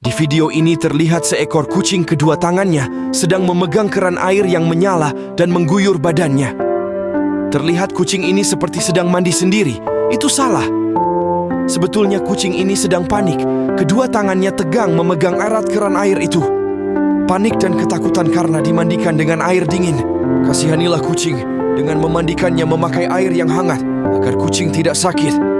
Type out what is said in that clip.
Di video ini terlihat seekor kucing kedua tangannya sedang memegang keran air yang menyala dan mengguyur badannya. Terlihat kucing ini seperti sedang mandi sendiri. Itu salah. Sebetulnya kucing ini sedang panik. Kedua tangannya tegang memegang erat keran air itu. Panik dan ketakutan karena dimandikan dengan air dingin. Kasihanilah kucing dengan memandikannya memakai air yang hangat agar kucing tidak sakit.